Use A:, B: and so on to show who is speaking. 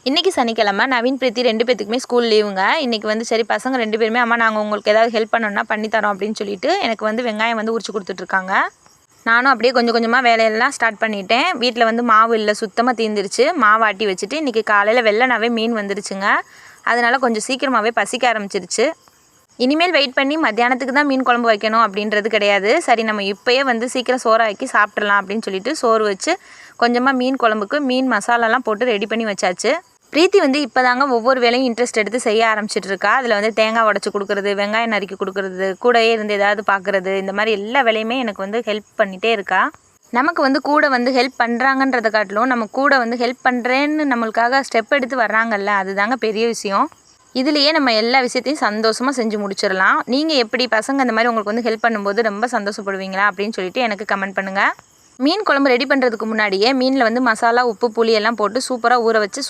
A: இன்றைக்கி சனிக்கிழமை நவீன் பிரீத்தி 2 பேத்துக்குமே ஸ்கூல் லீவுங்க. இன்றைக்கி வந்து சரி பசங்க 2 பேருமே அம்மா நாங்கள் உங்களுக்கு ஏதாவது ஹெல்ப் பண்ணணும்னா பண்ணித்தரோம் அப்படின்னு சொல்லிட்டு எனக்கு வந்து வெங்காயம் வந்து உரிச்சு கொடுத்துட்ருக்காங்க. நானும் அப்படியே கொஞ்சம் கொஞ்சமாக வேலையெல்லாம் ஸ்டார்ட் பண்ணிட்டேன். வீட்டில் வந்து மாவு இல்லை, சுத்தமாக தீர்ந்துருச்சு. மாவு ஆட்டி வச்சுட்டு இன்றைக்கி காலையில் வெள்ளனாவே மீன் வந்துருச்சுங்க. அதனால் கொஞ்சம் சீக்கிரமாகவே பசிக்க ஆரம்பிச்சிருச்சு. இனிமேல் வெயிட் பண்ணி மத்தியானத்துக்கு தான் மீன் குழம்பு வைக்கணும் அப்படின்றது கிடையாது. சரி நம்ம இப்போயே வந்து சீக்கிரம் சோறாக்கி சாப்பிட்றலாம் அப்படின்னு சொல்லிட்டு சோறு வச்சு கொஞ்சமாக மீன் குழம்புக்கு மீன் மசாலாலாம் போட்டு ரெடி பண்ணி வச்சாச்சு. பிரீத்தி வந்து இப்போ தாங்க ஒவ்வொரு வேலையும் இன்ட்ரெஸ்ட் எடுத்து செய்ய ஆரம்பிச்சிட்டு இருக்கா. அதில் வந்து தேங்காய் உடச்சி கொடுக்குறது, வெங்காயம் நறுக்கி கொடுக்குறது, கூடயே இருந்து ஏதாவது பார்க்குறது, இந்த மாதிரி எல்லா வேலையுமே எனக்கு வந்து ஹெல்ப் பண்ணிகிட்டே இருக்கா. நமக்கு வந்து கூட வந்து ஹெல்ப் பண்ணுறாங்கன்றதை காட்டிலும் நம்ம கூட வந்து ஹெல்ப் பண்ணுறேன்னு நம்மளுக்காக ஸ்டெப் எடுத்து வர்றாங்கல்ல, அதுதாங்க பெரிய விஷயம். இதுலேயே நம்ம எல்லா விஷயத்தையும் சந்தோஷமாக செஞ்சு முடிச்சிடலாம். நீங்கள் எப்படி பசங்க அந்த மாதிரி உங்களுக்கு வந்து ஹெல்ப் பண்ணும்போது ரொம்ப சந்தோஷப்படுவீங்களா அப்படின்னு சொல்லிட்டு எனக்கு கமெண்ட் பண்ணுங்கள். மீன் குழம்பு ரெடி பண்ணுறதுக்கு முன்னாடியே மீனில் வந்து மசாலா, உப்பு, புளி எல்லாம் போட்டு சூப்பராக ஊற வச்சு